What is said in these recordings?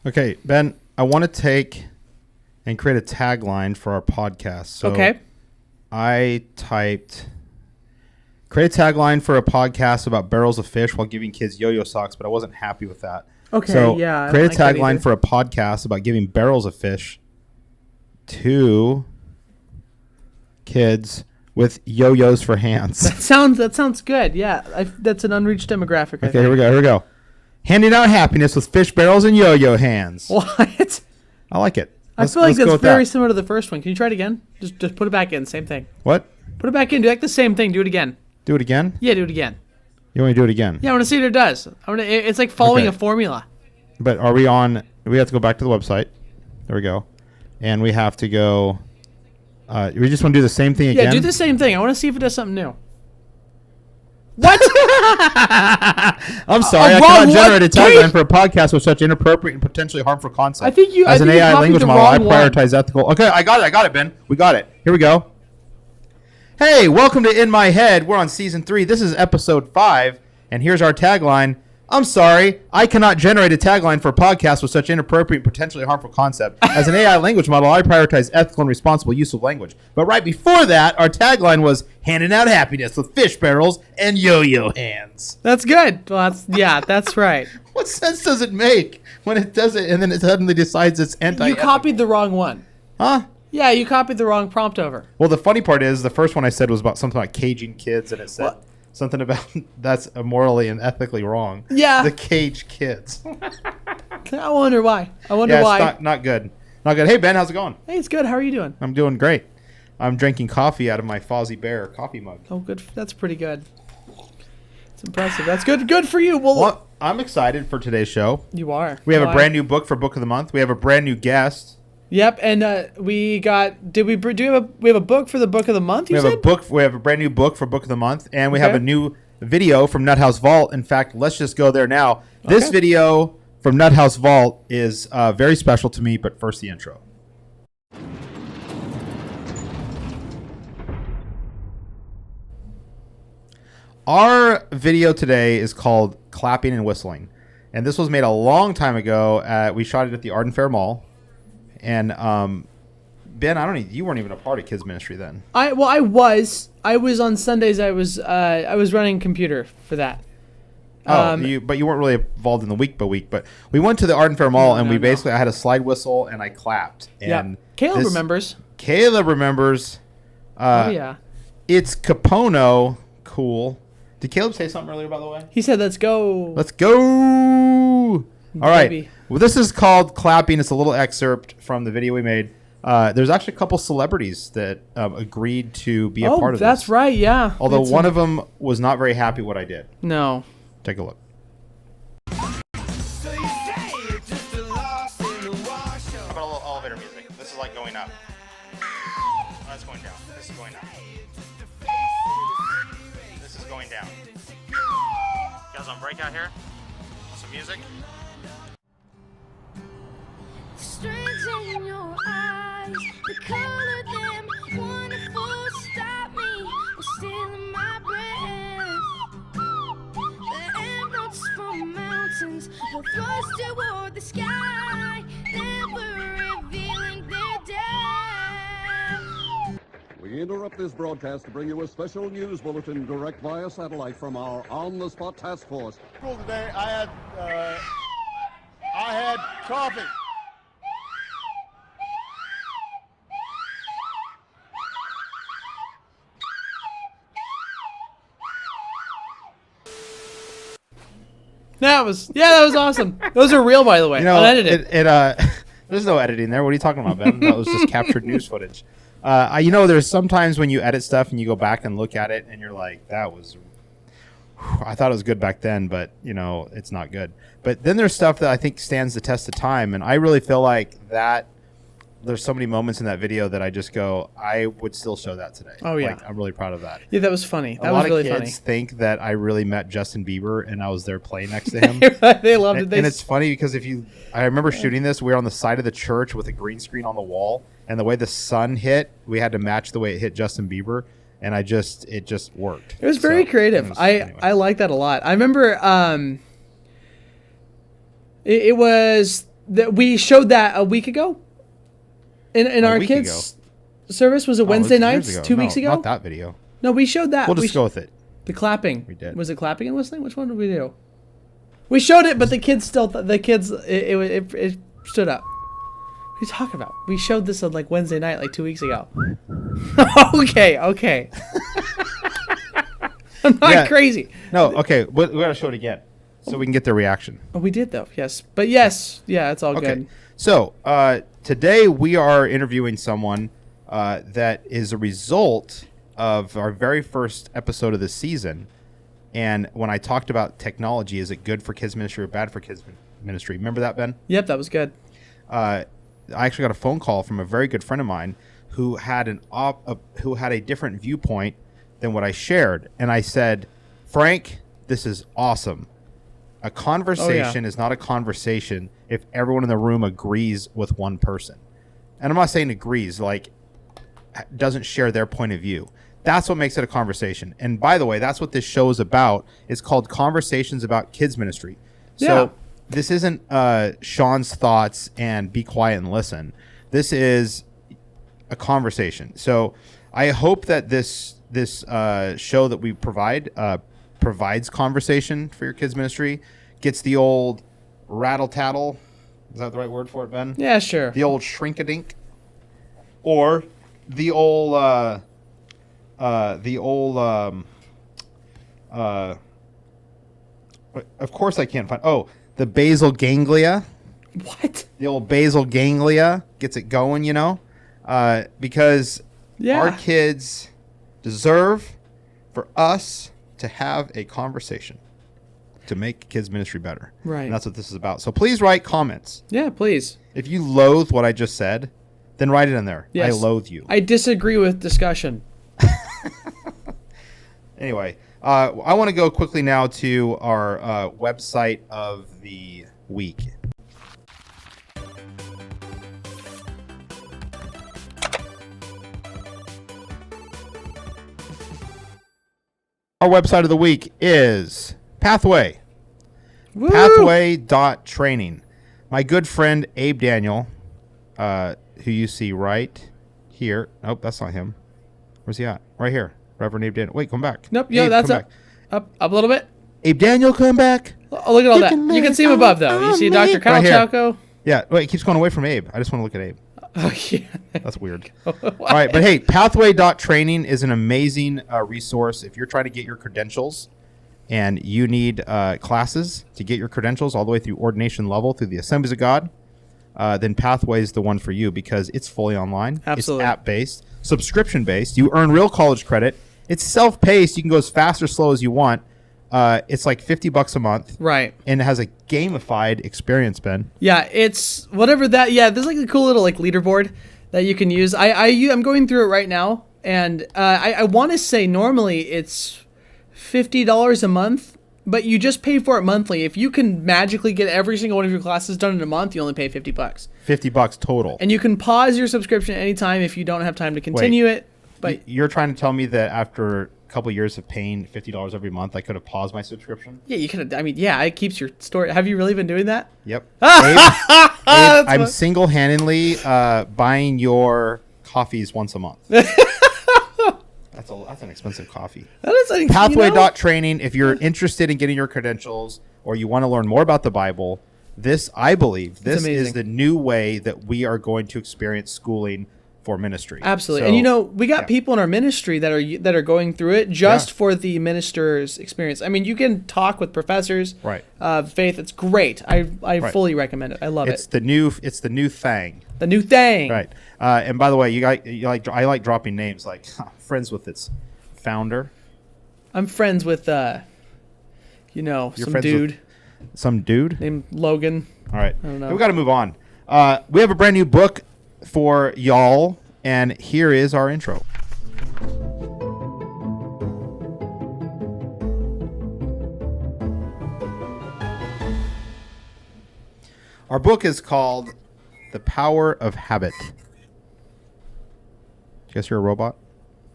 Okay, Ben, I want to take and create a tagline for our podcast. So Okay. I typed, create a tagline for a podcast about barrels of fish while giving kids yo-yo socks, but I wasn't happy with that. Okay, So yeah. create a tagline for a podcast about giving barrels of fish to kids with yo-yos for hands. That sounds good. Yeah, that's an unreached demographic. Okay, here we go. Handing out happiness with fish barrels and yo-yo hands. What? I like it. I feel like that's very similar to the first one. Can you try it again? Just put it back in. Same thing. What? Put it back in. Do like the same thing. Do it again. Do it again? Yeah, do it again. You want me to do it again? Yeah, I want to see what it does. It's like following a formula. But are we on? We have to go back to the website. There we go. And we have to go. We just want to do the same thing again? Yeah, do the same thing. I want to see if it does something new. What? I'm sorry. I cannot generate a tagline for a podcast with such inappropriate and potentially harmful concepts. I think you. As an AI language model, I prioritize one. ethical. Okay, I got it, Ben. We got it. Here we go. Hey, welcome to In My Head. We're on season 3. This is episode 5, and here's our tagline. I'm sorry, I cannot generate a tagline for a podcast with such inappropriate and potentially harmful concept. As an AI language model, I prioritize ethical and responsible use of language. But right before that, our tagline was handing out happiness with fish barrels and yo-yo hands. That's good. Well, that's right. What sense does it make when it does it and then it suddenly decides it's anti-ethical? You copied the wrong one. Huh? Yeah, you copied the wrong prompt over. Well, the funny part is the first one I said was about something about caging kids, and it said... What? Something about that's morally and ethically wrong. Yeah. The cage kids. I wonder why. It's not good. Not good. Hey, Ben, how's it going? Hey, it's good. How are you doing? I'm doing great. I'm drinking coffee out of my Fozzie Bear coffee mug. Oh, good. That's pretty good. It's impressive. That's good. Good for you. Well, I'm excited for today's show. You are. We have a brand new book for Book of the Month. We have a brand new guest. Yep, and we have a book for the Book of the Month. We have a brand new book for Book of the Month, and we have a new video from Nuthouse Vault. In fact, let's just go there now. Okay. This video from Nuthouse Vault is very special to me. But first, the intro. Our video today is called "Clapping and Whistling," and this was made a long time ago. We shot it at the Arden Fair Mall. And Ben, you weren't even a part of kids ministry then. I was on Sundays. I was running computer for that. But you weren't really involved in the week by week. But we went to the Arden Fair Mall I had a slide whistle and I clapped. And Caleb remembers. Oh yeah. It's Capono. Cool. Did Caleb say something earlier, by the way? He said, "Let's go." Let's go. All right. Well, this is called Clapping. It's a little excerpt from the video we made. There's actually a couple celebrities that agreed to be a part of this. Oh, that's right, yeah. Although one of them was not very happy what I did. No. Take a look. How about a little elevator music? This is like going up. Oh, that's going down. This is going up. This is going down. You guys want to break out here? Some music? Strange in your eyes, the color them wonderful. Stop me, I'm stealing my breath. The emeralds from mountains will flush toward the sky, never revealing their depth. We interrupt this broadcast to bring you a special news bulletin direct via satellite from our on-the-spot task force. Today I had coffee. That was awesome. Those are real, by the way. Unedited. There's no editing there. What are you talking about, Ben? That was just captured news footage. There's sometimes when you edit stuff and you go back and look at it and you're like, I thought it was good back then, but it's not good. But then there's stuff that I think stands the test of time, and I really feel like that there's so many moments in that video that I just go, I would still show that today. Oh, yeah. Like, I'm really proud of that. Yeah, that was funny. That A was lot really of kids think that I really met Justin Bieber and I was there playing next to him. They loved it. And it's funny because I remember shooting this. We were on the side of the church with a green screen on the wall, and the way the sun hit, we had to match the way it hit Justin Bieber, and it just worked. It was very creative. Anyway. I like that a lot. I remember it was that we showed that a week ago in our kids' service. Was it Wednesday nights 2 weeks ago? Not that video. No, we showed that. We'll just go with it. The clapping. We did. Was it clapping and whistling? Which one did we do? We showed it, but the kids still. It stood up. What are you talking about? We showed this on like Wednesday night, like 2 weeks ago. Okay. I'm not crazy. No, okay. We gotta show it again so we can get their reaction. Oh, we did though. Yes, but yes, yeah, it's all Okay. good. So today we are interviewing someone that is a result of our very first episode of the season. And when I talked about technology, is it good for kids ministry or bad for kids ministry? Remember that, Ben? Yep, that was good. I actually got a phone call from a very good friend of mine who had a different viewpoint than what I shared. And I said, Frank, this is awesome. A conversation is not a conversation if everyone in the room agrees with one person. And I'm not saying agrees, like doesn't share their point of view. That's what makes it a conversation. And by the way, that's what this show is about. It's called Conversations About Kids Ministry. So this isn't Sean's thoughts and be quiet and listen. This is a conversation. So I hope that this show that we provide provides conversation for your kids ministry, gets the old rattle tattle. Is that the right word for it, Ben? Yeah, sure. The old shrink-a-dink, or the old of course I can't find. The basal ganglia. What? The old basal ganglia gets it going, because our kids deserve for us to have a conversation to make kids ministry better. Right. And that's what this is about. So please write comments. Yeah, please. If you loathe what I just said, then write it in there. Yes. I loathe you. I disagree with discussion. Anyway, I want to go quickly now to our website of the week. Our website of the week is Pathway. Woo! Pathway.training. My good friend Abe Daniel, who you see right here. Nope, that's not him. Where's he at? Right here. Reverend Abe Daniel. Wait, come back. Nope, yeah, Abe, that's come up a little bit. Abe Daniel, come back. Oh, look at all that. You can see him above, though. You see Dr. Kyle Right here. Chowko? Yeah, wait, it keeps going away from Abe. I just want to look at Abe. Oh, yeah. That's weird. All right, but hey, Pathway.training is an amazing resource if you're trying to get your credentials and you need classes to get your credentials all the way through ordination level through the Assemblies of God. Then Pathway is the one for you because it's fully online. Absolutely. It's app-based, subscription-based. You earn real college credit. It's self-paced. You can go as fast or slow as you want. It's like $50 a month. Right. And it has a gamified experience, Ben. Yeah, it's whatever that. Yeah, there's like a cool little like leaderboard that you can use. I'm going through it right now, and I want to say normally it's $50 a month, but you just pay for it monthly. If you can magically get every single one of your classes done in a month, you only pay $50. $50 total. And you can pause your subscription anytime if you don't have time to continue it. But you're trying to tell me that after a couple of years of paying $50 every month, I could have paused my subscription? yeah, you could. I mean, yeah, it keeps your story. Have you really been doing that? Yep. Abe, I'm single-handedly buying your coffees once a month. That's an expensive coffee. That is Pathway.training. If you're interested in getting your credentials or you want to learn more about the Bible, I believe this is the new way that we are going to experience schooling for ministry. Absolutely. So, And we got people in our ministry that are going through it just for the minister's experience. I mean, you can talk with professors. Right. Faith, it's great. I fully recommend it. I love it's it. the new thing. The new thing. Right. And by the way, I like dropping names like friends with its founder. I'm friends with some dude Some dude named Logan. All right. I don't know. We got to move on. We have a brand new book for y'all, and here is our intro. Our book is called The Power of Habit. Guess you're a robot?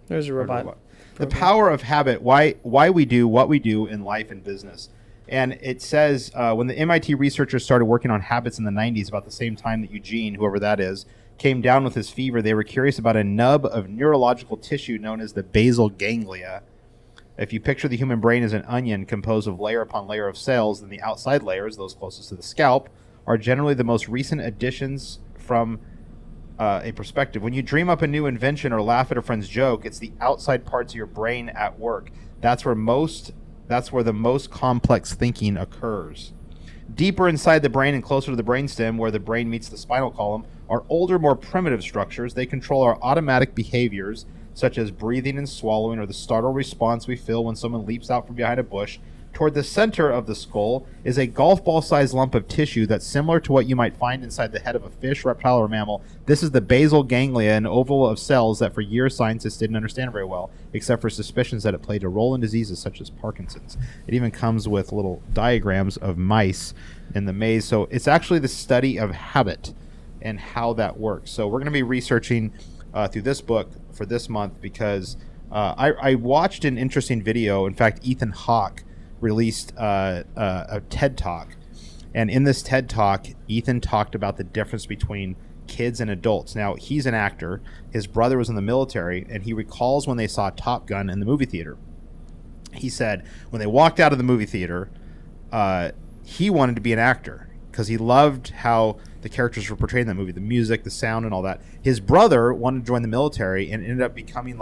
There's a robot. The Power of Habit, why we do what we do in life and business. And it says when the MIT researchers started working on habits in the 90s, about the same time that Eugene, whoever that is, came down with his fever, they were curious about a nub of neurological tissue known as the basal ganglia. If you picture the human brain as an onion composed of layer upon layer of cells, then the outside layers, those closest to the scalp, are generally the most recent additions from a perspective. When you dream up a new invention or laugh at a friend's joke, it's the outside parts of your brain at work. That's where the most complex thinking occurs. Deeper inside the brain and closer to the brainstem, where the brain meets the spinal column, are older, more primitive structures. They control our automatic behaviors, such as breathing and swallowing, or the startle response we feel when someone leaps out from behind a bush. Toward the center of the skull is a golf ball-sized lump of tissue that's similar to what you might find inside the head of a fish, reptile, or mammal. This is the basal ganglia, an oval of cells that for years scientists didn't understand very well, except for suspicions that it played a role in diseases such as Parkinson's. It even comes with little diagrams of mice in the maze. So it's actually the study of habit and how that works. So we're going to be researching through this book for this month because I watched an interesting video. In fact, Ethan Hawke released a TED Talk. And in this TED Talk, Ethan talked about the difference between kids and adults. Now, he's an actor. His brother was in the military, and he recalls when they saw Top Gun in the movie theater. He said when they walked out of the movie theater, he wanted to be an actor because he loved how the characters were portrayed in that movie, the music, the sound, and all that. His brother wanted to join the military and ended up becoming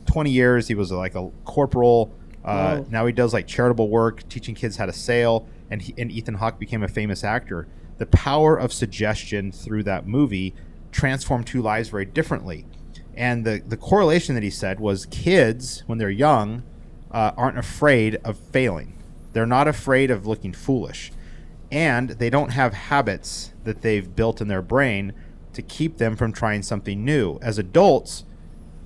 20 years. He was like a corporal. Now he does charitable work, teaching kids how to sail, and Ethan Hawke became a famous actor. The power of suggestion through that movie transformed two lives very differently. And the correlation that he said was kids, when they're young, aren't afraid of failing. They're not afraid of looking foolish. And they don't have habits that they've built in their brain to keep them from trying something new. As adults,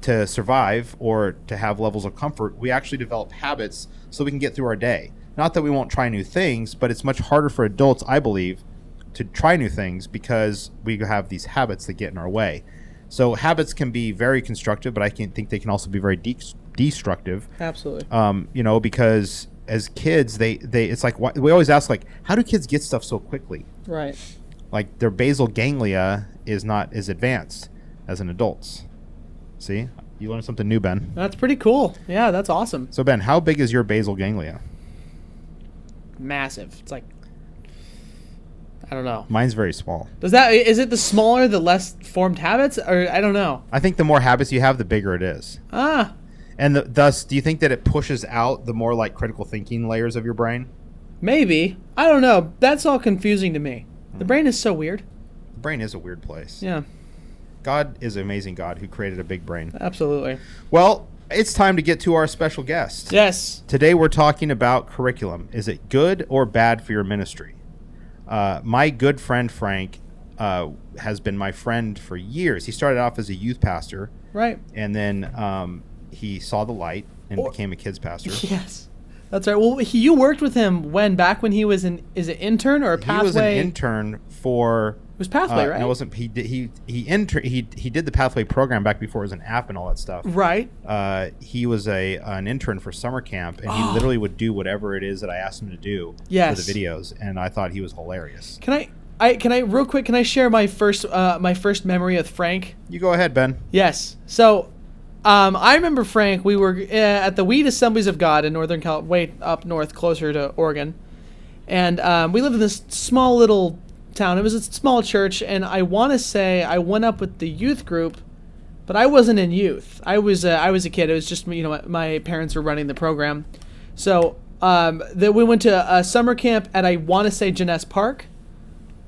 to survive or to have levels of comfort, we actually develop habits so we can get through our day. Not that we won't try new things, but it's much harder for adults, I believe, to try new things because we have these habits that get in our way. So habits can be very constructive, but I think they can also be very destructive. Absolutely. Because as kids, they it's like we always ask, how do kids get stuff so quickly? Right. Their basal ganglia is not as advanced as an adult's. See? You learned something new, Ben. That's pretty cool. Yeah, that's awesome. So, Ben, how big is your basal ganglia? Massive. It's I don't know. Mine's very small. Is it the smaller, the less formed habits? Or I don't know. I think the more habits you have, the bigger it is. Ah. And thus, do you think that it pushes out the more critical thinking layers of your brain? Maybe. I don't know. That's all confusing to me. The brain is so weird. The brain is a weird place. Yeah. God is an amazing God who created a big brain. Absolutely. Well, it's time to get to our special guest. Yes. Today we're talking about curriculum. Is it good or bad for your ministry? My good friend Frank has been my friend for years. He started off as a youth pastor. Right. And then he saw the light and became a kids pastor. Yes. That's right. Well, you worked with him back when he was is it intern or a pathway? He was an intern for... It was Pathway, right? No, it wasn't. He did the Pathway program back before it was an app and all that stuff. Right. He was an intern for summer camp, and he literally would do whatever it is that I asked him to do for the videos, and I thought he was hilarious. Can I real quick? Can I share my first memory with Frank? You go ahead, Ben. Yes. So, I remember Frank. We were at the Weed Assemblies of God in Northern way up north, closer to Oregon, and we lived in this small little town. It was a small church, and I want to say I went up with the youth group, but I wasn't in youth. I was a kid. It was just my parents were running the program. So we went to a summer camp at, I want to say, Jeunesse Park.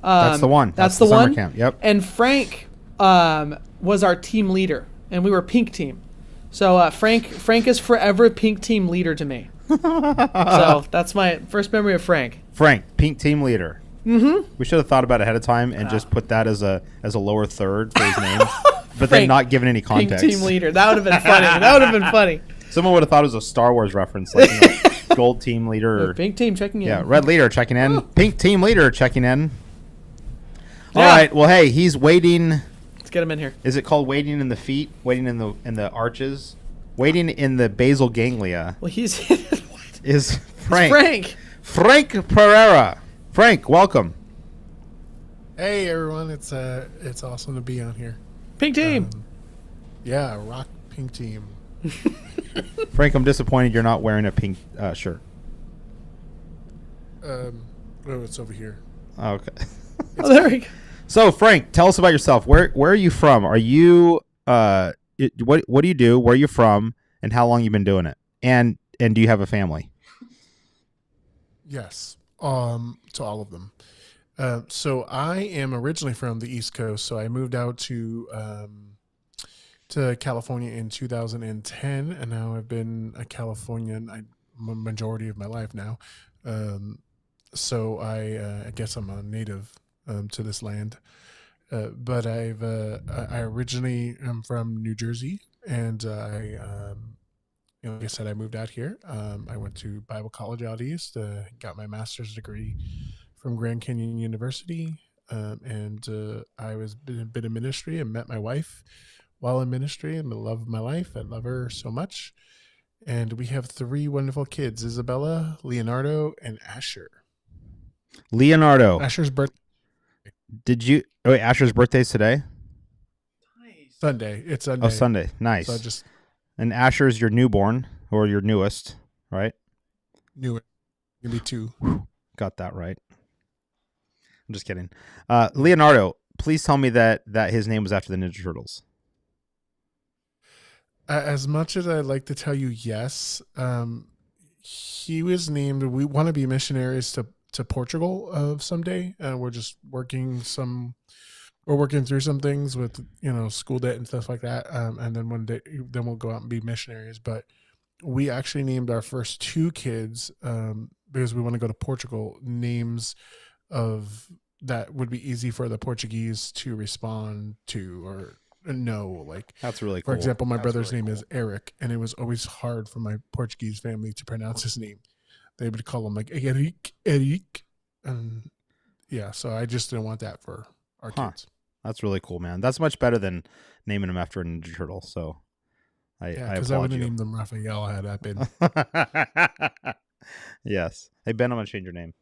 That's the one. That's the summer one. Camp. Yep. And Frank was our team leader, and we were pink team. So Frank is forever pink team leader to me. So that's my first memory of Frank. Frank, pink team leader. We should have thought about it ahead of time and just put that as a lower third for his name, but then Frank, not given any Pink context. team leader. That would have been funny. That would have been funny. Someone would have thought it was a Star Wars reference, like gold team leader. Or, Pink team checking in. yeah, red leader checking in. Pink team leader checking in. All Yeah. right. Well, hey, he's waiting. Let's get him in here. Is it called waiting in the feet? Waiting in the arches? Waiting in the basal ganglia Well, he's what? is Frank. Frank. Frank Pereira. Frank, welcome. Hey everyone, it's awesome to be on here. Pink team. Yeah, rock pink team. Frank, I'm disappointed you're not wearing a pink shirt. Oh, it's over here. Okay. Oh, there we go. So, Frank, tell us about yourself. Where are you from? Are you what do you do? Where are you from? And how long you been doing it? And do you have a family? Yes, to all of them. So I am originally from the East Coast, so I moved out to California in 2010, and now I've been a Californian majority of my life now. So I guess I'm a native to this land. But I originally am from New Jersey, and like I said, I moved out here. I went to Bible College out east, got my master's degree from Grand Canyon University, and I was been a bit of ministry and met my wife while in ministry. I'm the love of my life. I love her so much, and we have 3 wonderful kids: Isabella, Leonardo, and Asher. Leonardo. Asher's birthday Asher's birthday's today? Sunday. It's Sunday. Oh, Sunday. Nice. So I just And Asher's your newborn or your newest, right? knew it. Gonna be 2. Got that right. I'm just kidding. Leonardo, please tell me that his name was after the Ninja Turtles. As much as I'd like to tell you yes, he was named. We want to be missionaries to Portugal someday. We're just working through some things with school debt and stuff like that. And then one day, then we'll go out and be missionaries. But we actually named our first 2 kids because we want to go to Portugal. Names of that would be easy for the Portuguese to respond to or know. Like That's really cool. for example, my That's brother's really name cool. is Eric, and it was always hard for my Portuguese family to pronounce his name. They would call him like Eric, and yeah. So I just didn't want that for our kids. That's really cool, man. That's much better than naming him after a Ninja Turtle. So I Because I applaud would have you. named them Raphael had that been. Yes. Hey, Ben, I'm going to change your name.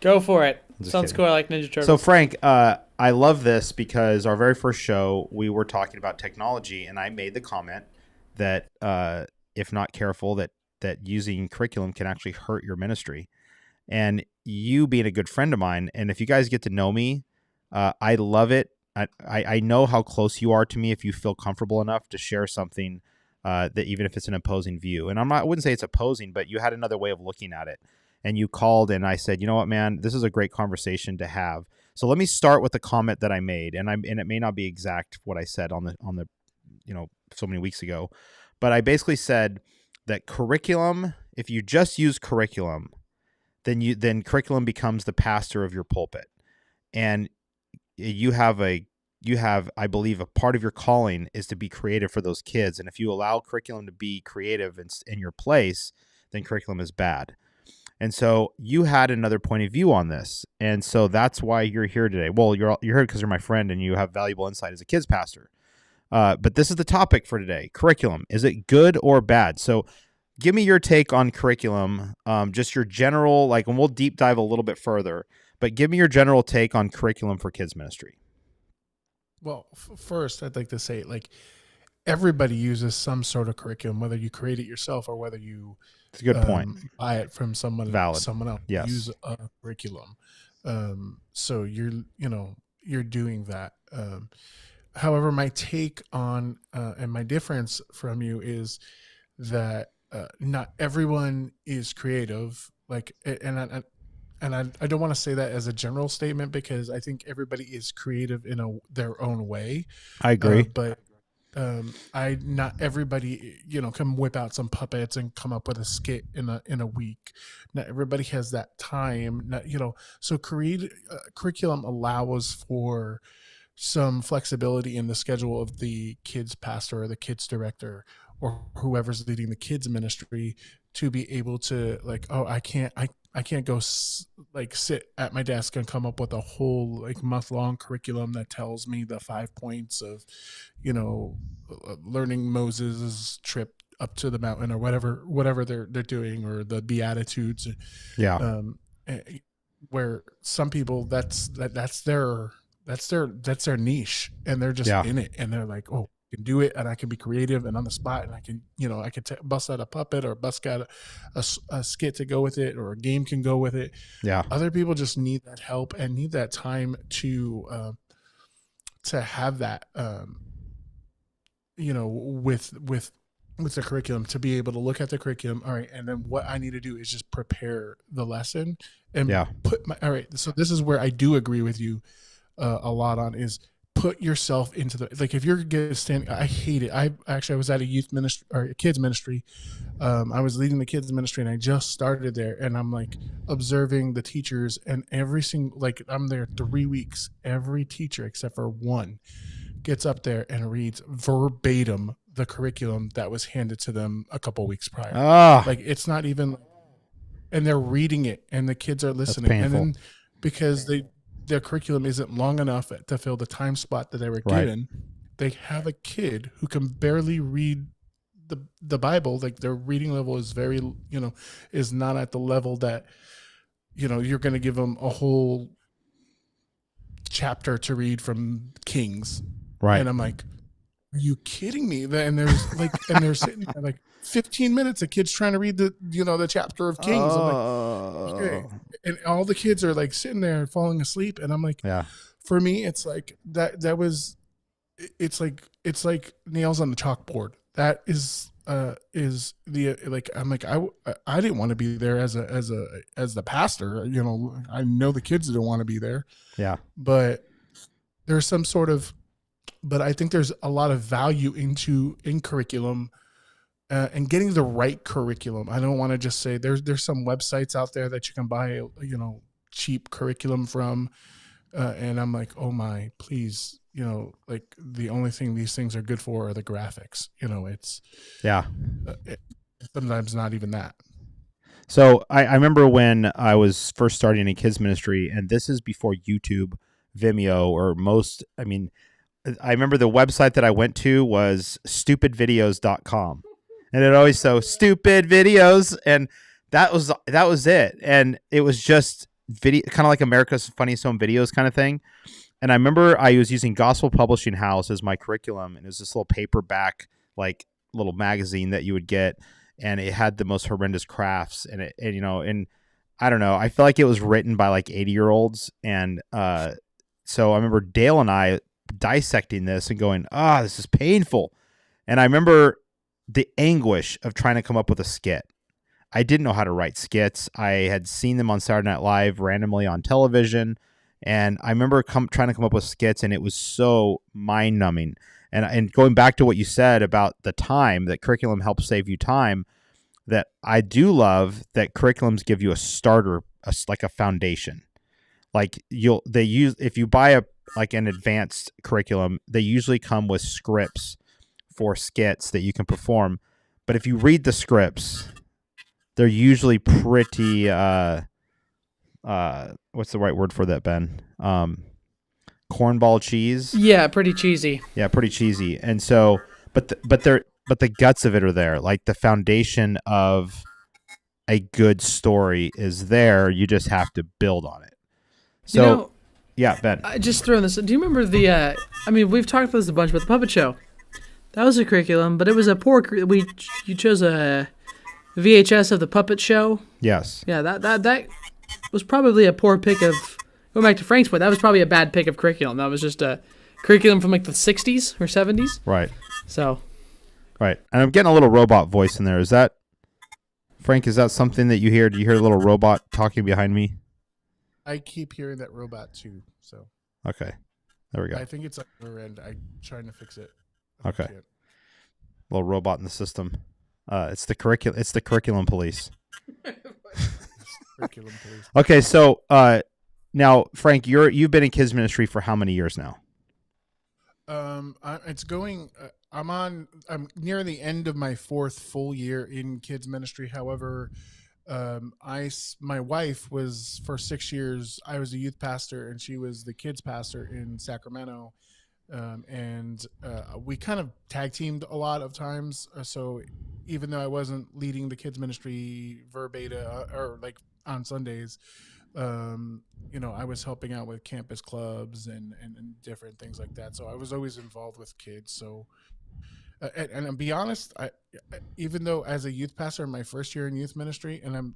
Go for it. Just Sounds kidding. cool. I like Ninja Turtles. So, Frank, I love this because our very first show, we were talking about technology, and I made the comment that if not careful, that using curriculum can actually hurt your ministry. And you being a good friend of mine, and if you guys get to know me, I love it. I know how close you are to me if you feel comfortable enough to share something that even if it's an opposing view. And I wouldn't say it's opposing, but you had another way of looking at it. And you called and I said, you know what, man, this is a great conversation to have. So let me start with the comment that I made. And it may not be exact what I said on the so many weeks ago, but I basically said that curriculum, if you just use curriculum, then curriculum becomes the pastor of your pulpit. And you have, I believe, a part of your calling is to be creative for those kids. And if you allow curriculum to be creative in your place, then curriculum is bad. And so you had another point of view on this. And so that's why you're here today. Well, you're here because you're my friend and you have valuable insight as a kids pastor. But this is the topic for today. Curriculum. Is it good or bad? So give me your take on curriculum, just your general, and we'll deep dive a little bit further, but give me your general take on curriculum for kids ministry. Well, first, I'd like to say, everybody uses some sort of curriculum, whether you create it yourself or whether you It's a good point. buy it from someone Valid. else. Yes. Use a curriculum. So you're doing that. However, my take on and my difference from you is that not everyone is creative. And I don't want to say that as a general statement because I think everybody is creative in their own way. I agree. But I not everybody can whip out some puppets and come up with a skit in a week. Not everybody has that time. So curriculum allows for some flexibility in the schedule of the kids pastor or the kids director or whoever's leading the kids ministry to be able to I can't go sit at my desk and come up with a whole month long curriculum that tells me the 5 points of learning Moses' trip up to the mountain or whatever they're doing, or the Beatitudes. Yeah. Where some people that's their niche, and they're just in it, and they're like, oh, I can do it, and I can be creative and on the spot, and I can bust out a puppet or bust out a skit to go with it, or a game can go with it. Yeah. Other people just need that help and need that time to have that with the curriculum, to be able to look at the curriculum. All right, and then what I need to do is just prepare the lesson and put my, all right. So this is where I do agree with you a lot on, is put yourself into the, if you're standing, I hate it. I was at a youth ministry or a kids ministry. I was leading the kids ministry, and I just started there, and I'm observing the teachers, and every single, I'm there 3 weeks. Every teacher except for one gets up there and reads verbatim the curriculum that was handed to them a couple weeks prior. It's not even, and they're reading it, and the kids are listening. And then because their curriculum isn't long enough to fill the time spot that they were given, they have a kid who can barely read the Bible. Their reading level is very, is not at the level that, you're going to give them a whole chapter to read from Kings. Right. And I'm like, are you kidding me? And there's and they're sitting there 15 minutes of kids trying to read the chapter of Kings. I'm like, okay. And all the kids are sitting there falling asleep. And I'm like, for me, it's it's like nails on the chalkboard. That is the, I'm like, I didn't want to be there as the pastor. I know the kids didn't want to be there. Yeah. But there's some sort of, but I think there's a lot of value in curriculum and getting the right curriculum. I don't want to just say there's some websites out there that you can buy, cheap curriculum from. And I'm like, oh my, please, the only thing these things are good for are the graphics. It's sometimes not even that. So I remember when I was first starting in kids ministry, and this is before YouTube, Vimeo, or I remember the website that I went to was stupidvideos.com, and it always so stupid videos. And that was it. And it was just video, kind of like America's Funniest Home Videos kind of thing. And I remember I was using Gospel Publishing House as my curriculum, and it was this little paperback, little magazine that you would get. And it had the most horrendous crafts, and and I don't know, I feel like it was written by 80-year-olds. And so I remember Dale and I dissecting this and going, this is painful. And I remember the anguish of trying to come up with a skit. I didn't know how to write skits. I had seen them on Saturday Night Live randomly on television, and I remember trying to come up with skits, and it was so mind-numbing. And going back to what you said about the time, that curriculum helps save you time, that I do love that curriculums give you a starter, like a foundation. If you buy an advanced curriculum, they usually come with scripts for skits that you can perform. But if you read the scripts, they're usually pretty, what's the right word for that, Ben? Cornball cheese. Yeah, pretty cheesy. Yeah, pretty cheesy. And so, but the guts of it are there. The foundation of a good story is there. You just have to build on it. So, yeah, Ben. I just throwing this. Do you remember the? We've talked about this a bunch, but the puppet show. That was a curriculum, but it was a poor. You chose a VHS of the puppet show. Yes. Yeah, that was probably a poor pick of. Going back to Frank's point, that was probably a bad pick of curriculum. That was just a curriculum from the 60s or 70s. Right. So. Right, and I'm getting a little robot voice in there. Is that, Frank? Is that something that you hear? Do you hear a little robot talking behind me? I keep hearing that robot too. So. Okay, there we go. I think it's on your end. I'm trying to fix it. Okay. Can't. Little robot in the system. It's the curriculum. It's the curriculum police. Curriculum police. Okay, so now Frank, you've been in kids ministry for how many years now? It's going. I'm near the end of my 4th full year in kids ministry. However, my wife was for 6 years. I was a youth pastor, and she was the kids pastor in Sacramento. And we kind of tag teamed a lot of times. So even though I wasn't leading the kids ministry verbatim or like on Sundays, I was helping out with campus clubs and different things like that. So I was always involved with kids. So, and I'll be honest, even though as a youth pastor in my first year in youth ministry, and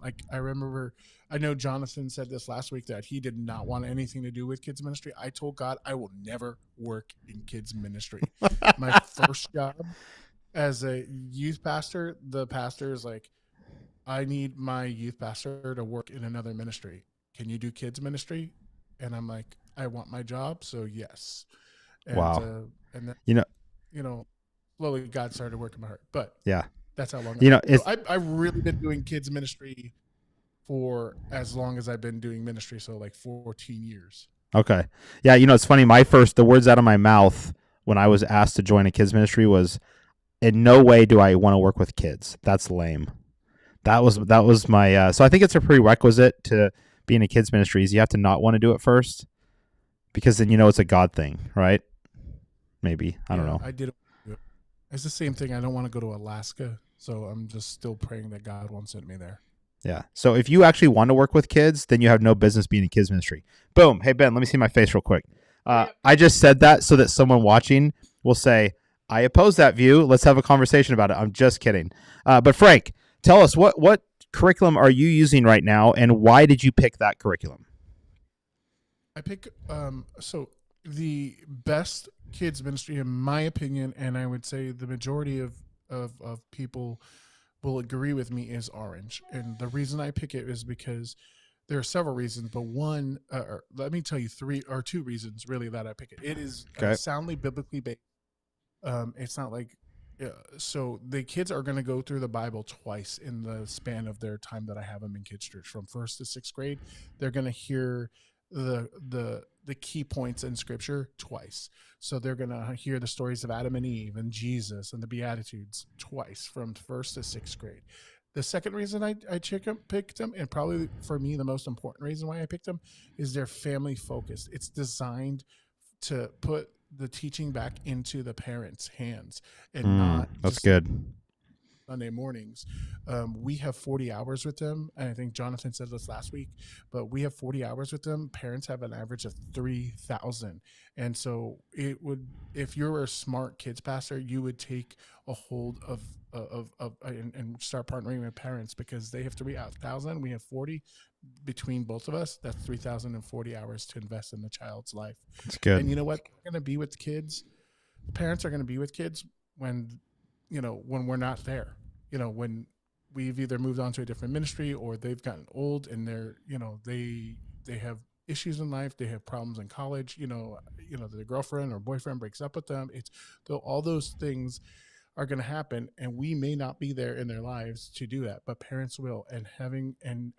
I know Jonathan said this last week that he did not want anything to do with kids ministry. I told God I will never work in kids ministry. My first job as a youth pastor, the pastor is like, I need my youth pastor to work in another ministry. Can you do kids ministry? And I'm like, I want my job, so yes. And, Wow. And then, You know, slowly God started working my heart. But yeah. that's how long. I've really been doing kids ministry for as long as I've been doing ministry, so like 14 years. Okay. Yeah, it's funny. The words out of my mouth when I was asked to join a kids ministry was, in no way do I want to work with kids. That's lame. That was my, so I think it's a prerequisite to be in a kids ministry is you have to not want to do it first, because then it's a God thing, right? Maybe. I don't know. I did it. It's the same thing. I don't want to go to Alaska, so I'm just still praying that God won't send me there. Yeah. So if you actually want to work with kids, then you have no business being in kids ministry. Boom. Hey, Ben, let me see my face real quick. I just said that so that someone watching will say, I oppose that view. Let's have a conversation about it. I'm just kidding. But Frank, tell us what curriculum are you using right now, and why did you pick that curriculum? I pick so the best kids ministry in my opinion, and I would say the majority of people will agree with me, is Orange. And the reason I pick it is because there are several reasons, but one, let me tell you 2 reasons really that I pick it. It is soundly biblically based. It's not like, so the kids are going to go through the Bible twice in the span of their time that I have them in kids church. From 1st to 6th grade, they're going to hear the key points in scripture twice. So they're going to hear the stories of Adam and Eve and Jesus and the Beatitudes twice from 1st to 6th grade. The second reason I picked them, and probably for me the most important reason why I picked them, is they're family focused. It's designed to put the teaching back into the parents' hands and not that's good. Sunday mornings. We have 40 hours with them, and I think Jonathan said this last week, but we have 40 hours with them. Parents have an average of 3,000. And so it would, if you're a smart kids pastor, you would take a hold of and start partnering with parents, because they have 3,000. We have 40 between both of us. That's 3,040 hours to invest in the child's life. That's good. And you know what? They're going to be with kids. Parents are going to be with kids when we're not there, when we've either moved on to a different ministry or they've gotten old and they're, they have issues in life. They have problems in college, their girlfriend or boyfriend breaks up with them. All those things are going to happen, and we may not be there in their lives to do that, but parents will. And having and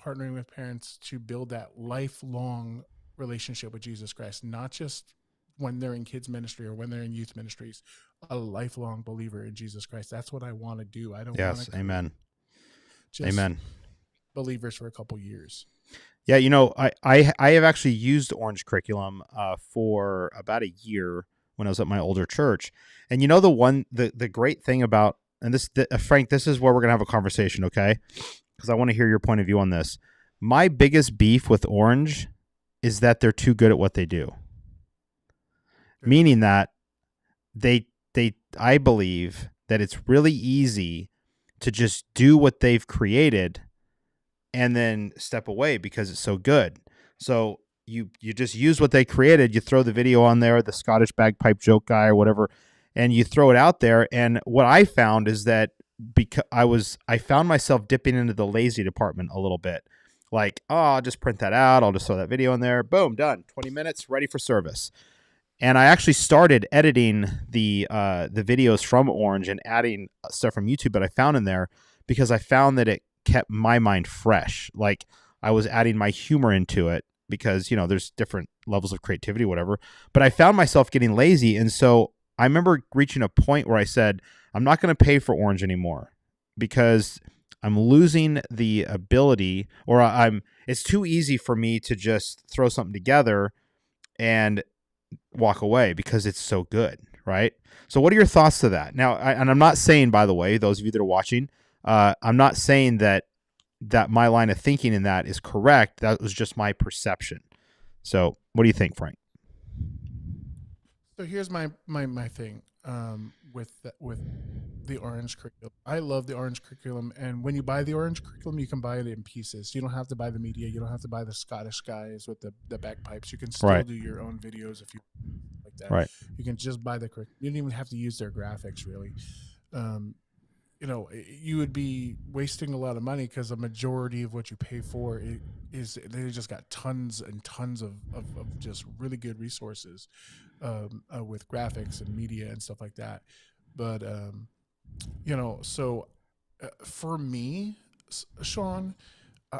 partnering with parents to build that lifelong relationship with Jesus Christ, not just when they're in kids ministry or when they're in youth ministries, a lifelong believer in Jesus Christ. That's what I want to do. I don't want to amen. Just amen. Believers for a couple years. Yeah, I have actually used Orange curriculum for about a year when I was at my older church. And the great thing about, and Frank, this is where we're going to have a conversation, okay? Because I want to hear your point of view on this. My biggest beef with Orange is that they're too good at what they do. Meaning that I believe that it's really easy to just do what they've created and then step away because it's so good. So you just use what they created. You throw the video on there, the Scottish bagpipe joke guy or whatever, and you throw it out there. And what I found is that because I found myself dipping into the lazy department a little bit. Like, I'll just print that out. I'll just throw that video in there. Boom, done. 20 minutes, ready for service. And I actually started editing the videos from Orange and adding stuff from YouTube that I found in there because I found that it kept my mind fresh. Like I was adding my humor into it because, you know, there's different levels of creativity, whatever. But I found myself getting lazy. And so I remember reaching a point where I said, I'm not going to pay for Orange anymore because I'm losing the ability, or it's too easy for me to just throw something together and walk away because it's so good, right? So what are your thoughts to that? Now, and I'm not saying, by the way, those of you that are watching, I'm not saying that my line of thinking in that is correct. That was just my perception. So what do you think, Frank? So here's my thing with the Orange curriculum. I love the Orange curriculum, and when you buy the Orange curriculum, you can buy it in pieces. You don't have to buy the media. You don't have to buy the Scottish guys with the bagpipes. You can still Right. do your own videos if you like that. Right. You can just buy the curriculum. You don't even have to use their graphics really. You know, you would be wasting a lot of money because a majority of what you pay for is they just got tons and tons of just really good resources with graphics and media and stuff like that. But you know, so for me, Sean,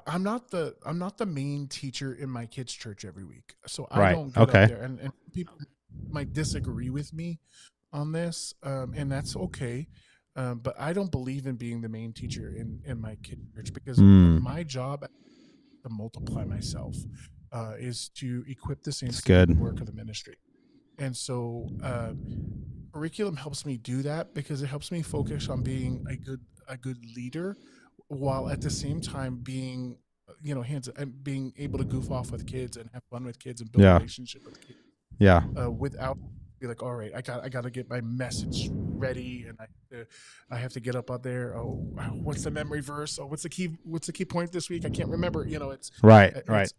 I'm not the main teacher in my kids' church every week, so I Right. don't get Okay. up there, and people might disagree with me on this, and that's okay. But I don't believe in being the main teacher in my kid church because my job to multiply myself is to equip the saints It's to do the good. work of the ministry. And so curriculum helps me do that because it helps me focus on being a good leader while at the same time being hands and being able to goof off with kids and have fun with kids and build a Yeah. relationship with kids Yeah. without be like, all right, I got to get my message ready, and I have to get up out there. Oh, what's the memory verse? Oh, what's the key point this week? I can't remember. You know, Right. Right.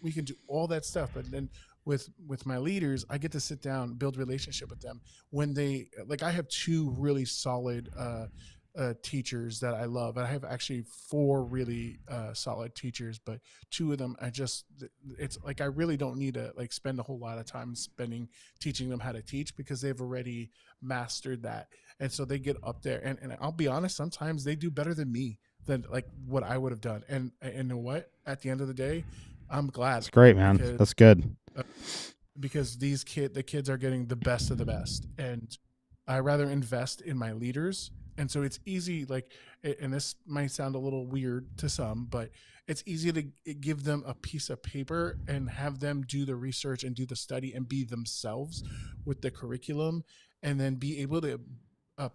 we can do all that stuff, but then with my leaders, I get to sit down, build relationship with them when they like. I have two really solid teachers that I love. I have actually four really solid teachers, but two of them it's like I really don't need to like spend a whole lot of time teaching them how to teach because they've already mastered that. And so they get up there and I'll be honest, sometimes they do better than me than like what I would have done. And you know what? At the end of the day, I'm glad. It's great, man. That's good. Because the kids are getting the best of the best, and I rather invest in my leaders. And so it's easy, like, and this might sound a little weird to some, but it's easy to give them a piece of paper and have them do the research and do the study and be themselves with the curriculum, and then be able to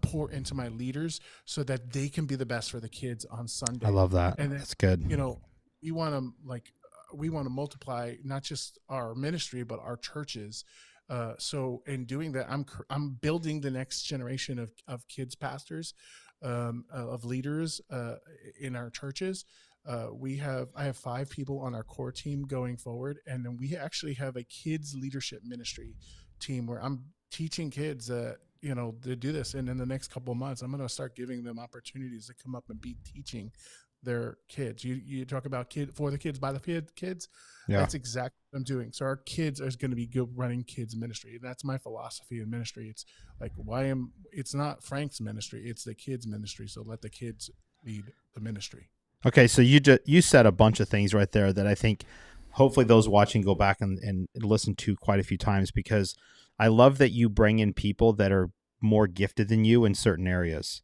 pour into my leaders so that they can be the best for the kids on Sunday. I love that. And then, That's good. you know, we want to multiply not just our ministry but our churches. So in doing that, I'm building the next generation of kids pastors, of leaders in our churches. I have 5 people on our core team going forward, and then we actually have a kids leadership ministry team where I'm teaching kids to do this. And in the next couple of months, I'm going to start giving them opportunities to come up and be teaching their kids. You talk about for the kids, by the kids. Yeah. That's exactly what I'm doing. So our kids are going to be good running kids ministry. And that's my philosophy in ministry. It's like, it's not Frank's ministry, it's the kids ministry. So let the kids lead the ministry. Okay. So you said a bunch of things right there that I think hopefully those watching go back and listen to quite a few times, because I love that you bring in people that are more gifted than you in certain areas.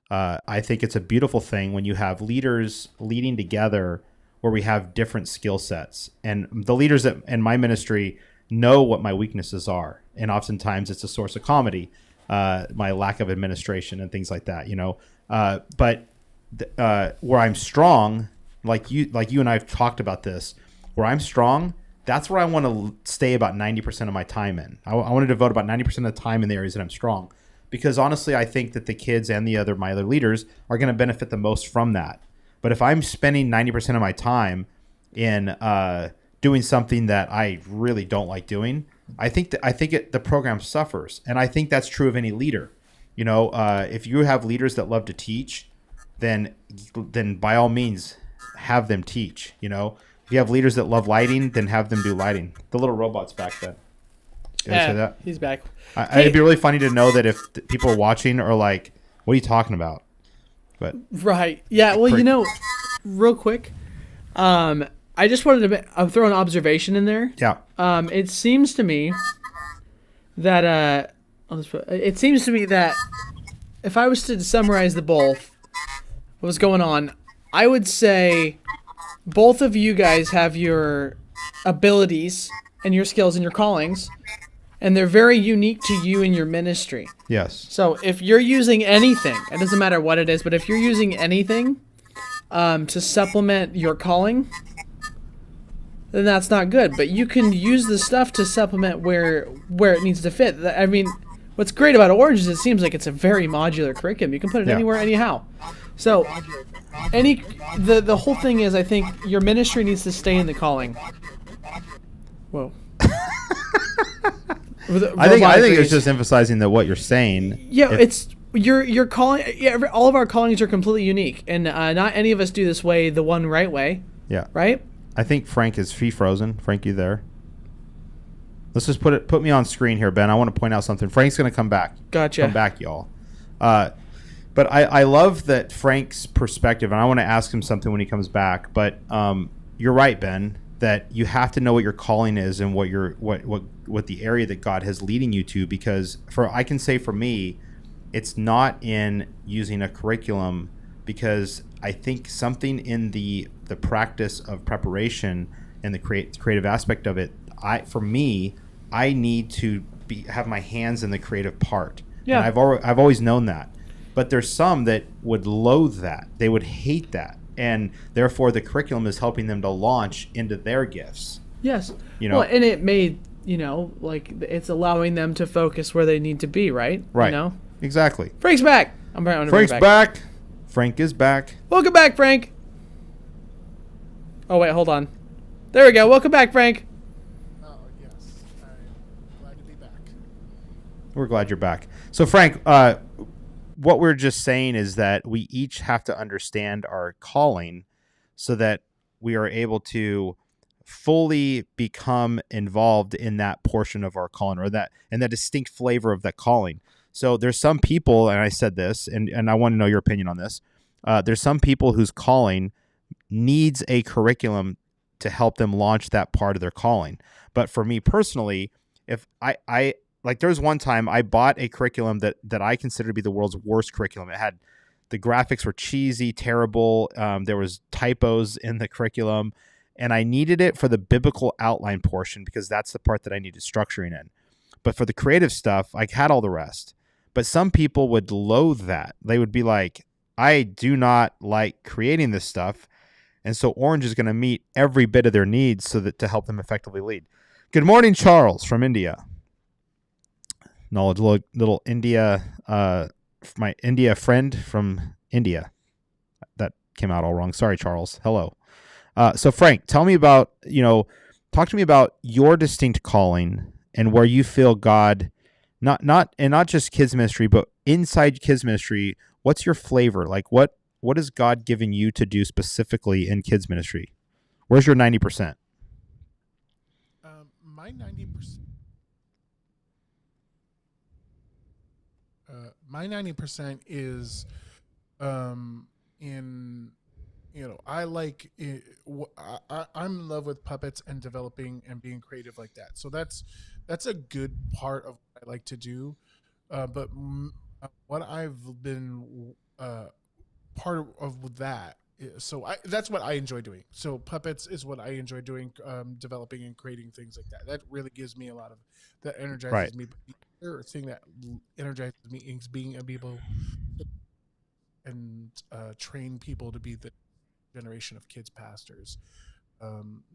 I think it's a beautiful thing when you have leaders leading together where we have different skill sets. And the leaders in my ministry know what my weaknesses are. And oftentimes it's a source of comedy, my lack of administration and things like that, but where I'm strong, like you and I've talked about this, where I'm strong, that's where I want to stay about 90% of my time in. I want to devote about 90% of the time in the areas that I'm strong. Because honestly, I think that the kids and my other leaders are going to benefit the most from that. But if I'm spending 90% of my time in doing something that I really don't like doing, I think the program suffers. And I think that's true of any leader. If you have leaders that love to teach, then by all means have them teach. If you have leaders that love lighting, then have them do lighting. The little robot's back then. Did I say that? He's back. It'd be really funny to know that if people are watching are like, what are you talking about? But Right. Yeah. Well, real quick, I just wanted to throw an observation in there. yeah. It seems to me that if I was to summarize the both, what was going on, I would say both of you guys have your abilities and your skills and your callings, and they're very unique to you and your ministry. Yes. So if you're using anything, it doesn't matter what it is, but if you're using anything to supplement your calling, then that's not good. But you can use the stuff to supplement where it needs to fit. I mean, what's great about Orange is it seems like it's a very modular curriculum. You can put it anywhere, anyhow. So the whole thing is, I think your ministry needs to stay in the calling. Whoa. I think it's just emphasizing that what you're saying. Yeah, it's your calling. Yeah, all of our callings are completely unique, and not any of us do this way the one right way. Yeah. Right. I think Frank is frozen. Frank, you there? Let's just put me on screen here, Ben. I want to point out something. Frank's going to come back. Gotcha. Come back, y'all. But I love that Frank's perspective, and I want to ask him something when he comes back. But you're right, Ben, that you have to know what your calling is and what the area that God has leading you to. Because I can say for me, it's not in using a curriculum, because I think something in the practice of preparation and the creative aspect of it, I need to have my hands in the creative part. Yeah. And I've always known that. But there's some that would loathe that. They would hate that. And therefore the curriculum is helping them to launch into their gifts. Yes. Well, and it may, like it's allowing them to focus where they need to be, right? Right. Exactly. Frank's back. Frank's back. Frank is back. Welcome back, Frank. Oh, wait, hold on. There we go. Welcome back, Frank. Oh, yes. I'm glad to be back. We're glad you're back. So, Frank, what we're just saying is that we each have to understand our calling so that we are able to fully become involved in that portion of our calling, or that distinct flavor of that calling. So there's some people, and I said this, and I want to know your opinion on this. There's some people whose calling needs a curriculum to help them launch that part of their calling. But for me personally, if I like, there was one time I bought a curriculum that I consider to be the world's worst curriculum. It had, the graphics were cheesy, terrible. There was typos in the curriculum, and I needed it for the biblical outline portion because that's the part that I needed structuring in. But for the creative stuff, I had all the rest. But some people would loathe that. They would be like, I do not like creating this stuff. And so Orange is going to meet every bit of their needs to help them effectively lead. Good morning, Charles from India. Knowledge, little India, my India friend from India. That came out all wrong. Sorry, Charles. Hello. So Frank, talk to me about your distinct calling and where you feel God, not just kids ministry, but inside kids ministry. What's your flavor? Like what is God giving you to do specifically in kids ministry? Where's your 90%? My 90%. My 90% is in, I like it, I'm in love with puppets and developing and being creative like that. So that's a good part of what I like to do. But what I've been part of that. So that's what I enjoy doing. So puppets is what I enjoy doing, developing and creating things like that. That really gives me a lot of, that energizes me. But the other thing that energizes me is being able and train people to be the generation of kids pastors.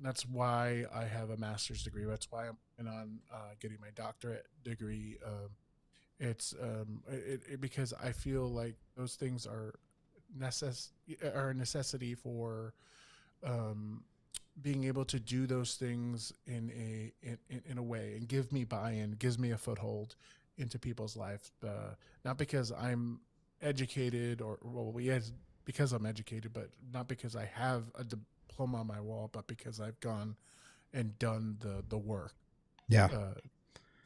That's why I have a master's degree. That's why I'm working on getting my doctorate degree. It's because I feel like those things are a necessity for being able to do those things in a way and give me buy-in, gives me a foothold into people's life. Not because I'm educated because I'm educated, but not because I have a diploma on my wall, but because I've gone and done the work. Yeah.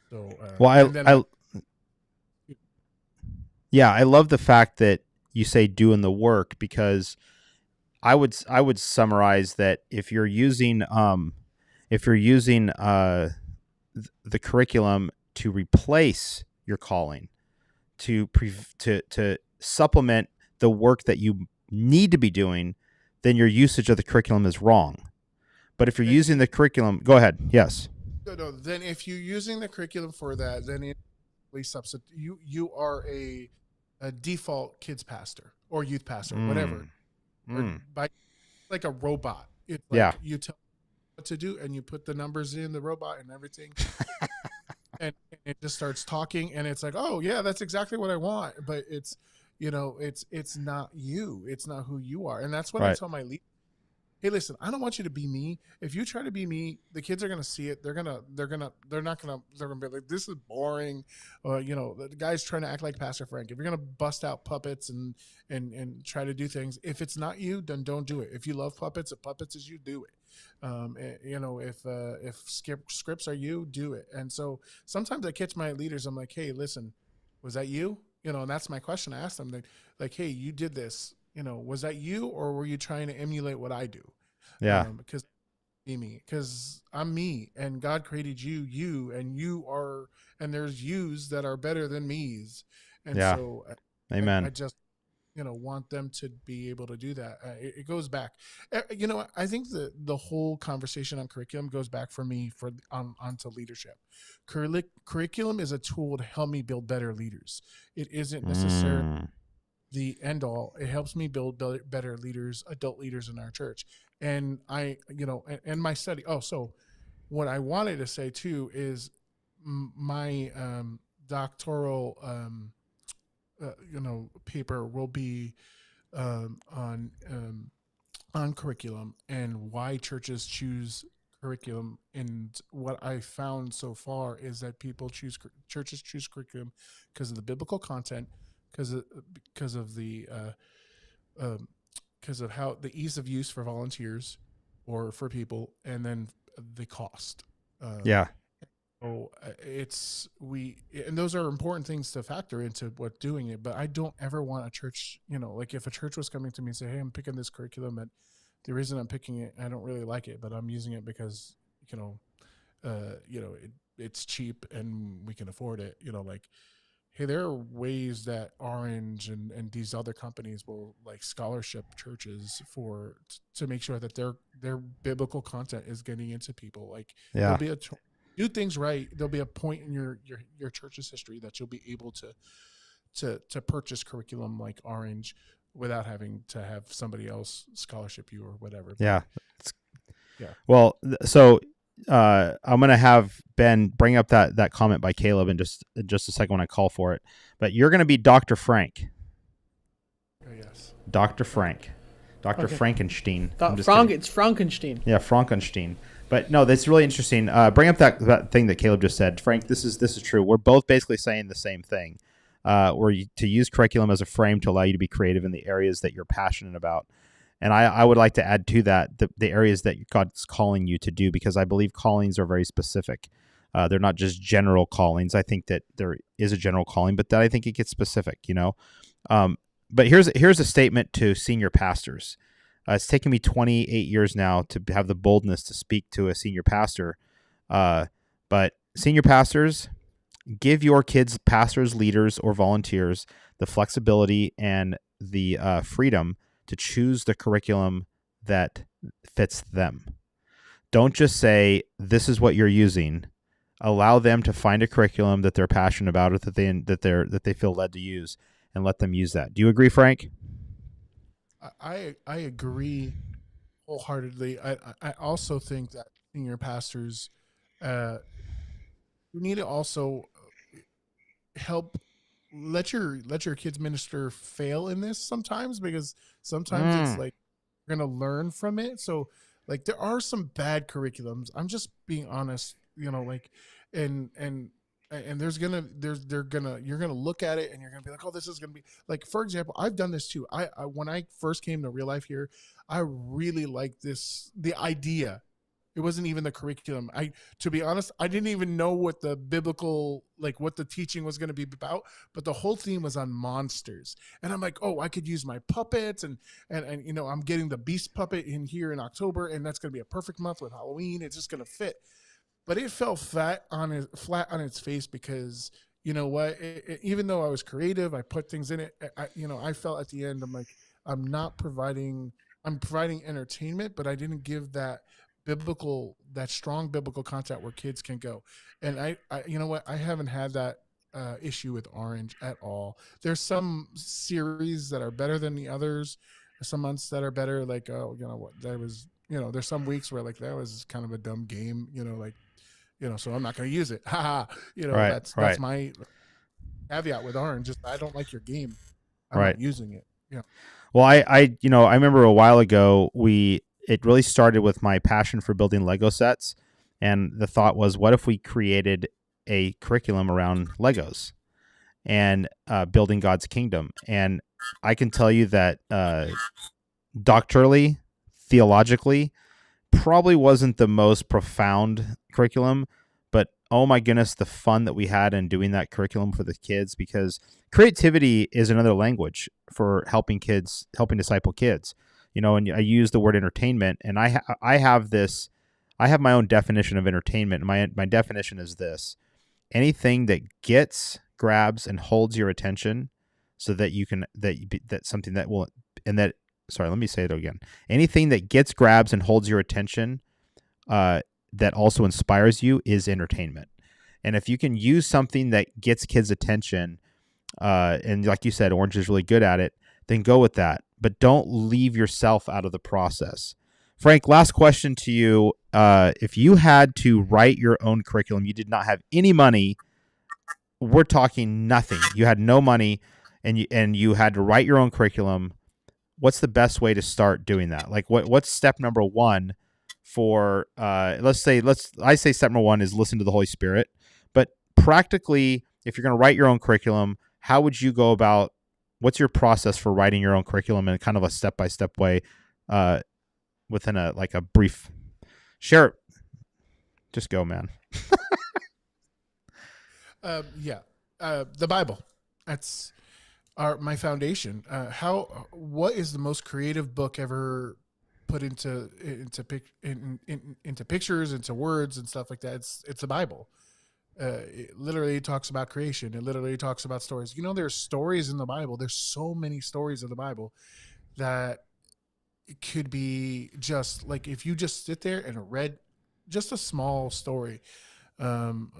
So, Well, and then yeah, I love the fact that you say doing the work, because I would summarize that if you're using the curriculum to replace your calling, to supplement the work that you need to be doing, then your usage of the curriculum is wrong. But if you're using the curriculum, go ahead. Yes. no, then if you're using the curriculum for that, then you are a default kids pastor or youth pastor, whatever, or by like a robot. It's Yeah. like you tell what to do and you put the numbers in the robot and everything. And it just starts talking, and it's like, oh yeah, that's exactly what I want. But it's, it's not you. It's not who you are. And that's what I Right. tell my lead. Hey, listen, I don't want you to be me. If you try to be me, the kids are gonna see it. They're not gonna be like, this is boring. The guy's trying to act like Pastor Frank. If you're gonna bust out puppets and try to do things, if it's not you, then don't do it. If you love puppets, if puppets is you, do it. If scripts are you, do it. And so sometimes I catch my leaders. I'm like, hey, listen, was that you? And that's my question. I ask them, like, hey, you did this. Was that you, or were you trying to emulate what I do? Yeah. Because I'm me, and God created you, and you are, and there's yous that are better than me's. And Yeah. so Amen. I just, want them to be able to do that. It goes back. I think the whole conversation on curriculum goes back for me onto leadership. Curriculum is a tool to help me build better leaders. It isn't necessarily the end all. It helps me build better leaders, adult leaders in our church. And and my study. Oh, so what I wanted to say too is my doctoral, paper will be on curriculum and why churches choose curriculum. And what I found so far is that churches choose curriculum because of the biblical content, because of the because of how the ease of use for volunteers or for people, and then the cost. Yeah. So and those are important things to factor into what doing it. But I don't ever want a church, like if a church was coming to me and say, hey, I'm picking this curriculum, and the reason I'm picking it, I don't really like it, but I'm using it because, it's cheap and we can afford it, like, hey, there are ways that Orange and these other companies will like scholarship churches to make sure that their biblical content is getting into people. Like, Yeah. there'll be do things right. There'll be a point in your church's history that you'll be able to purchase curriculum like Orange without having to have somebody else scholarship you or whatever. Yeah. Yeah. Well, so I'm going to have Ben bring up that comment by Caleb in just a second when I call for it. But you're going to be Dr. Frank. Oh, yes. Dr. Frank. Dr. Okay. Frankenstein. I'm just kidding. It's Frankenstein. Yeah, Frankenstein. But no, that's really interesting. Bring up that thing that Caleb just said. Frank, this is true. We're both basically saying the same thing. To use curriculum as a frame to allow you to be creative in the areas that you're passionate about. And I would like to add to that the areas that God's calling you to do, because I believe callings are very specific. They're not just general callings. I think that there is a general calling, but that I think it gets specific, But here's a statement to senior pastors. It's taken me 28 years now to have the boldness to speak to a senior pastor. But senior pastors, give your kids, pastors, leaders, or volunteers the flexibility and the freedom to choose the curriculum that fits them. Don't just say, this is what you're using. Allow them to find a curriculum that they're passionate about, or that they feel led to use, and let them use that. Do you agree, Frank? I agree wholeheartedly. I also think that senior pastors, you need to also help let your kids minister fail in this sometimes, because sometimes it's like you're gonna learn from it. So like there are some bad curriculums. I'm just being honest, and you're gonna look at it and you're gonna be like, oh, this is gonna be like, for example, I've done this too. When I first came to real life here, I really liked the idea. It wasn't even the curriculum. To be honest, I didn't even know what the biblical, like what the teaching was going to be about, but the whole theme was on monsters. And I'm like, oh, I could use my puppets and you know, I'm getting the beast puppet in here in October, and that's going to be a perfect month with Halloween. It's just going to fit. But it fell flat on its face because you know what? Even though I was creative, I put things in it. I felt at the end, I'm like, I'm not providing. I'm providing entertainment, but I didn't give that strong biblical content where kids can go. And you know what? I haven't had that issue with Orange at all. There's some series that are better than the others. Some months that are better. Like, oh, you know what? That was, you know, there's some weeks where like that was kind of a dumb game. You know, like, you know, so I'm not going to use it. You know, Right, that's my caveat with Orange. Just I don't like your game. I'm Right. not using it. Yeah. Well, I remember a while ago it really started with my passion for building Lego sets, and the thought was, what if we created a curriculum around Legos and building God's kingdom? And I can tell you that doctrinally, theologically, probably wasn't the most profound curriculum, but oh my goodness, the fun that we had in doing that curriculum for the kids, because creativity is another language for helping disciple kids, you know. And I use the word entertainment, and I have my own definition of entertainment. My definition is this: anything that gets, grabs, and holds your attention, so that you can that's something that will and that sorry, let me say it again. Anything that gets, grabs, and holds your attention, that also inspires you, is entertainment. And if you can use something that gets kids' attention, and like you said, Orange is really good at it, then go with that. But don't leave yourself out of the process. Frank, last question to you. If you had to write your own curriculum, you did not have any money, we're talking nothing. You had no money, and you had to write your own curriculum. What's the best way to start doing that? Like what's step number one for, I say step number one is listen to the Holy Spirit, but practically, if you're going to write your own curriculum, how would you go about, what's your process for writing your own curriculum in kind of a step-by-step way, within a brief, share it. Just go, man. The Bible. That's my foundation. What is the most creative book ever put into pictures, into words and stuff like that? It's the Bible. It literally talks about creation. It literally talks about stories. You know, there's stories in the Bible. There's so many stories in the Bible that it could be just like, if you just sit there and read just a small story, and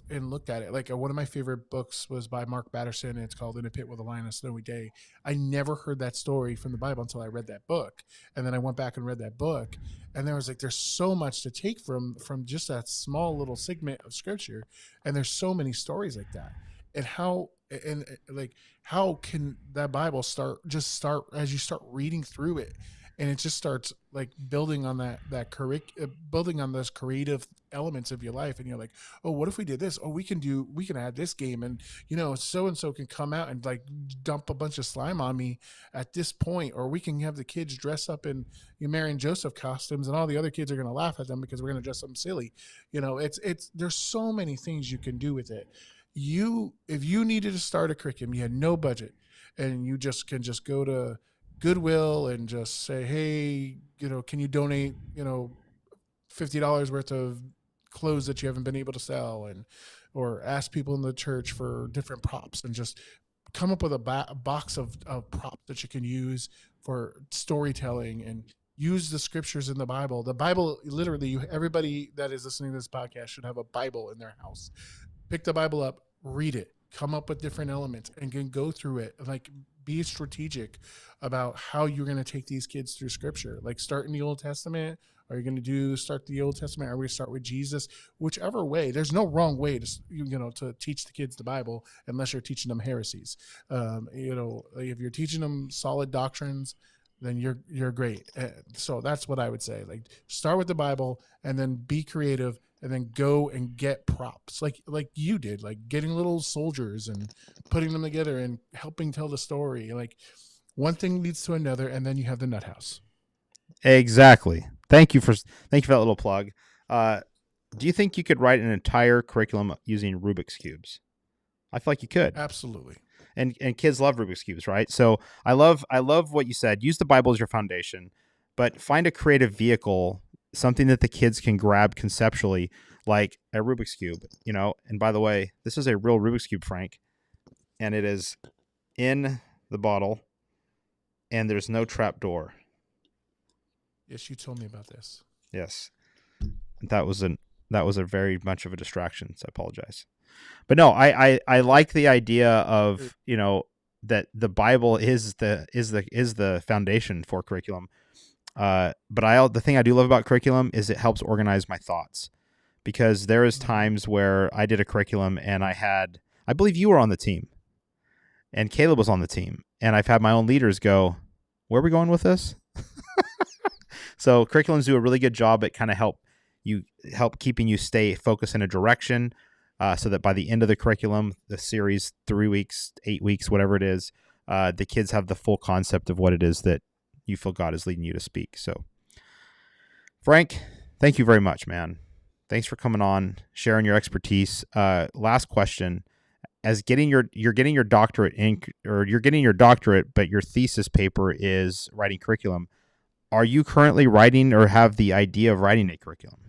looked at it. Like one of my favorite books was by Mark Batterson, and it's called In a Pit with a Lion on a Snowy Day. I never heard that story from the Bible until I read that book. And then I went back and read that book, and there's so much to take from just that small little segment of scripture. And there's so many stories like that. And how can that Bible start as you start reading through it, and it just starts like building on building on those creative elements of your life. And you're like, oh, what if we did this? Oh, we can add this game, and you know, so and so can come out and like dump a bunch of slime on me at this point, or we can have the kids dress up in Mary and Joseph costumes, and all the other kids are going to laugh at them because we're going to dress them silly. You know, there's so many things you can do with it. If you needed to start a curriculum, you had no budget, and you can go to Goodwill and just say, hey, you know, can you donate, you know, $50 worth of clothes that you haven't been able to sell, or ask people in the church for different props, and just come up with a box of props that you can use for storytelling, and use the scriptures in the Bible. The Bible, literally, everybody that is listening to this podcast should have a Bible in their house. Pick the Bible up, read it, come up with different elements, and can go through it. Like, be strategic about how you're going to take these kids through scripture. Like, start in the Old Testament. Are you going to start the Old Testament? Are we going to start with Jesus? Whichever way. There's no wrong way to teach the kids the Bible, unless you're teaching them heresies. If you're teaching them solid doctrines, then you're great. So that's what I would say. Like, start with the Bible, and then be creative, and then go and get props like you did, like getting little soldiers and putting them together and helping tell the story. Like, one thing leads to another, and then you have the nut house. Exactly. Thank you for that little plug. Do you think you could write an entire curriculum using Rubik's cubes? I feel like you could. Absolutely. And kids love Rubik's cubes, right? So I love what you said. Use the Bible as your foundation, but find a creative vehicle, something that the kids can grab conceptually, like a Rubik's cube. And by the way, this is a real Rubik's cube, Frank, and it is in the bottle, and there's no trap door. Yes, you told me about this. Yes, that was a very much of a distraction. So I apologize. But no, I like the idea of that the Bible is the foundation for curriculum. But the thing I do love about curriculum is it helps organize my thoughts, because there is times where I did a curriculum and I believe you were on the team, and Caleb was on the team, and I've had my own leaders go, "Where are we going with this?" So curriculums do a really good job at kind of help keeping you stay focused in a direction. So that by the end of the curriculum, the series, 3 weeks, 8 weeks, whatever it is, the kids have the full concept of what it is that you feel God is leading you to speak. So, Frank, thank you very much, man. Thanks for coming on, sharing your expertise. Last question: as you're getting your doctorate, but your thesis paper is writing curriculum. Are you currently writing or have the idea of writing a curriculum?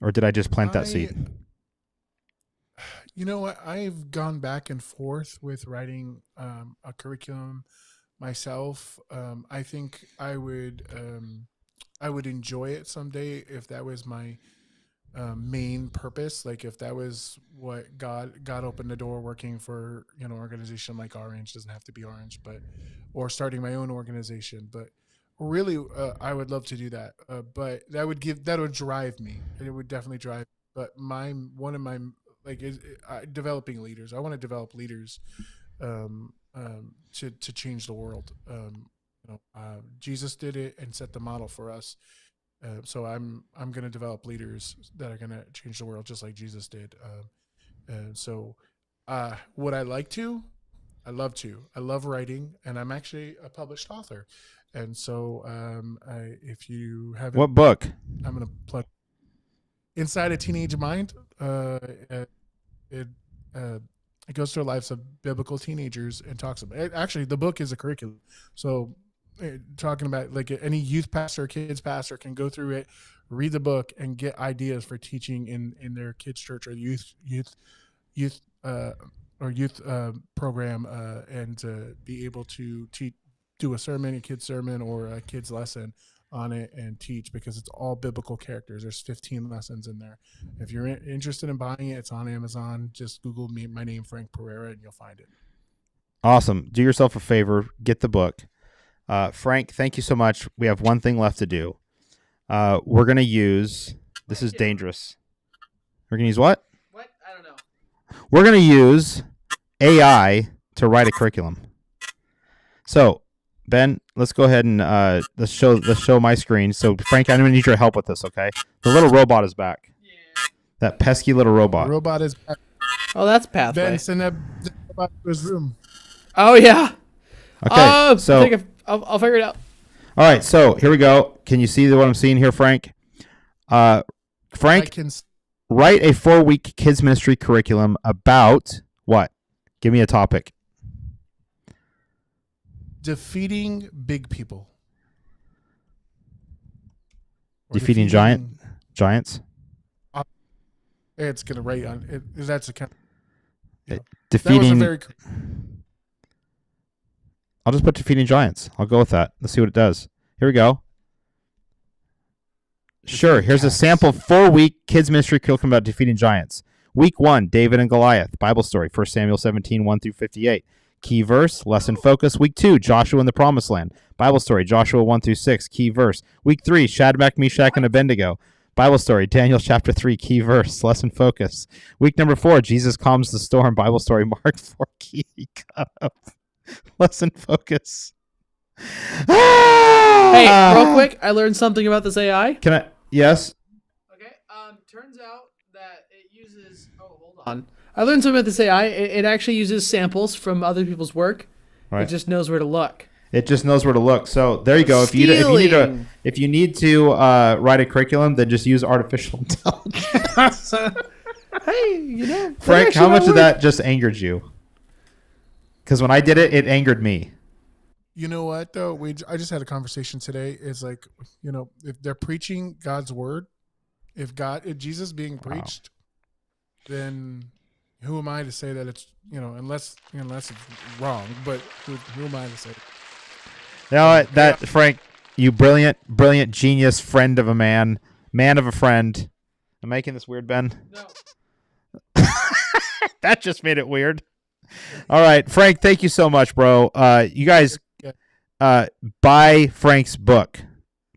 Or did I just plant that seed? You know what? I've gone back and forth with writing a curriculum myself. I think I would enjoy it someday if that was my main purpose. Like if that was what God opened the door working for an organization like Orange. Doesn't have to be Orange, or starting my own organization, but. Really, I would love to do that, but that would drive me. It would definitely drive. But one of my developing leaders. I want to develop leaders to change the world. Jesus did it and set the model for us. So I'm going to develop leaders that are going to change the world just like Jesus did. So would I like to? I love to. I love writing, and I'm actually a published author. And so, if you haven't, what book? I'm going to plug Inside a Teenage Mind. It goes through the lives of biblical teenagers and talks about it. Actually, the book is a curriculum. So, talking about like any youth pastor, kids pastor can go through it, read the book, and get ideas for teaching in their kids' church or youth program, and be able to do a sermon, a kid's sermon, or a kid's lesson on it and teach, because it's all biblical characters. There's 15 lessons in there. If you're interested in buying it, it's on Amazon. Just Google my name, Frank Pereira, and you'll find it. Awesome. Do yourself a favor. Get the book. Frank, thank you so much. We have one thing left to do. We're going to use, this is dangerous. We're going to use what? What? I don't know. We're going to use AI to write a curriculum. So, Ben, let's go ahead and let's show my screen. So, Frank, I'm going to need your help with this, okay? The little robot is back. Yeah. That pesky little robot. The robot is back. Oh, that's Pathway. Ben, send that robot to his room. Oh, yeah. Okay, so I'll figure it out. all right, so here we go. Can you see what I'm seeing here, Frank? Frank, write a 4-week kids ministry curriculum about what? Give me a topic. Defeating big people. Defeating giants. It's gonna write on it. That's a kind. Defeating. That was a very. I'll just put defeating giants. I'll go with that. Let's see what it does. Here we go. Sure. Here's a sample 4-week kids ministry curriculum about defeating giants. Week 1, David and Goliath. Bible story, 1 Samuel 17, 1-58. Key verse, lesson focus. Week 2, Joshua in the Promised Land. Bible story, Joshua 1-6. Key verse. Week 3, Shadrach, Meshach, and Abednego. Bible story, Daniel chapter 3. Key verse, lesson focus. Week number 4, Jesus calms the storm. Bible story, Mark 4. Key cup. Lesson focus. Hey, real quick, I learned something about this AI. Can I? Yes. Okay. Turns out that it uses. Oh, hold on. I learned something about this AI. It actually uses samples from other people's work. Right. It just knows where to look. It just knows where to look. So there you go. If you need to write a curriculum, then just use artificial intelligence. Hey, Frank, how much of that just angered you? Because when I did it, it angered me. You know what though? I just had a conversation today. It's like, if they're preaching God's word, if Jesus being preached, then who am I to say that it's unless it's wrong? But who am I to say? Frank, you brilliant genius, friend of a man of a friend. I'm making this weird, Ben. No. That just made it weird. All right, Frank, thank you so much, bro. You guys buy Frank's book.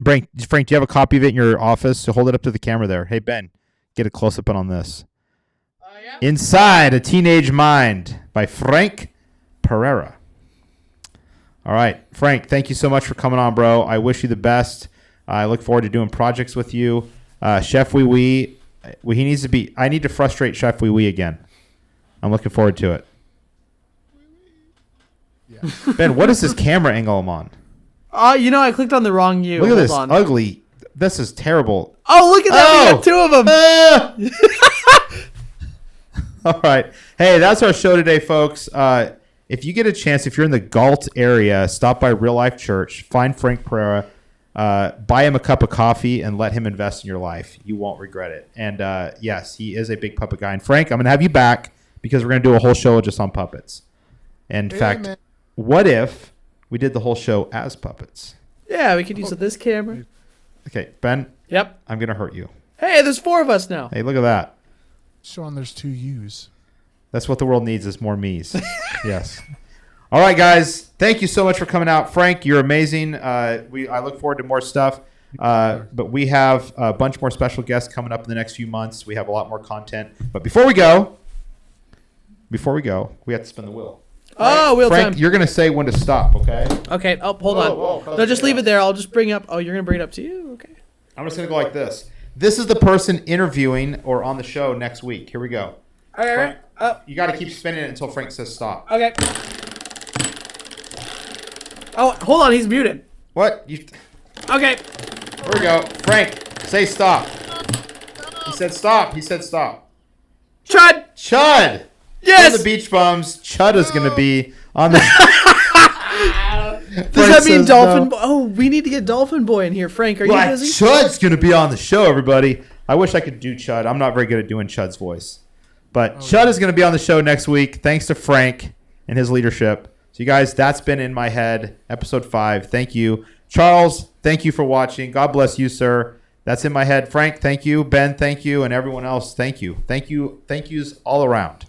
Frank, do you have a copy of it in your office? So hold it up to the camera there. Hey, Ben, get a close-up on this. Yeah. Inside a Teenage Mind by Frank Pereira. All right, Frank, thank you so much for coming on, bro. I wish you the best. I look forward to doing projects with you. Chef Wee Wee, I need to frustrate Chef Wee Wee again. I'm looking forward to it. Yeah. Ben, what is this camera angle I'm on? I clicked on the wrong U. Look at Hold this on. ugly. This is terrible. Oh, look at that. We got 2 of them. All right. Hey, that's our show today, folks. If you get a chance, if you're in the Galt area, stop by Real Life Church, find Frank Pereira, buy him a cup of coffee, and let him invest in your life. You won't regret it. And yes, he is a big puppet guy. And Frank, I'm going to have you back because we're going to do a whole show just on puppets. In fact, man. what if we did the whole show as puppets? Yeah, we could use this camera. Okay, Ben, Yep. I'm going to hurt you. Hey, there's 4 of us now. Hey, look at that. Sean, there's 2 U's. That's what the world needs is more me's. Yes. All right, guys. Thank you so much for coming out. Frank, you're amazing. I look forward to more stuff. But we have a bunch more special guests coming up in the next few months. We have a lot more content. But before we go, we have to spin the wheel. Oh, wheel Frank, time. you're going to say when to stop, okay? Okay. Oh, hold on. whoa, No, just leave it there. I'll just bring up. Oh, you're going to bring it up to you? Okay. I'm just going to go like this. This is the person interviewing or on the show next week. Here we go. All right. Frank, you got to keep spinning it until Frank says stop. Okay. Oh, hold on. He's muted. What? Okay. Here we go. Frank, say stop. He said stop. Chud. Chud. Yes. From the Beach Bums, Chud is going to be on the... Does that mean Dolphin Boy? Oh, we need to get Dolphin Boy in here. Frank, are you busy? Chud's going to be on the show, everybody. I wish I could do Chud. I'm not very good at doing Chud's voice. But Chud is going to be on the show next week, thanks to Frank and his leadership. So, you guys, that's been In My Head, episode 5. Thank you. Charles, thank you for watching. God bless you, sir. That's In My Head. Frank, thank you. Ben, thank you. And everyone else, thank you. Thank yous all around.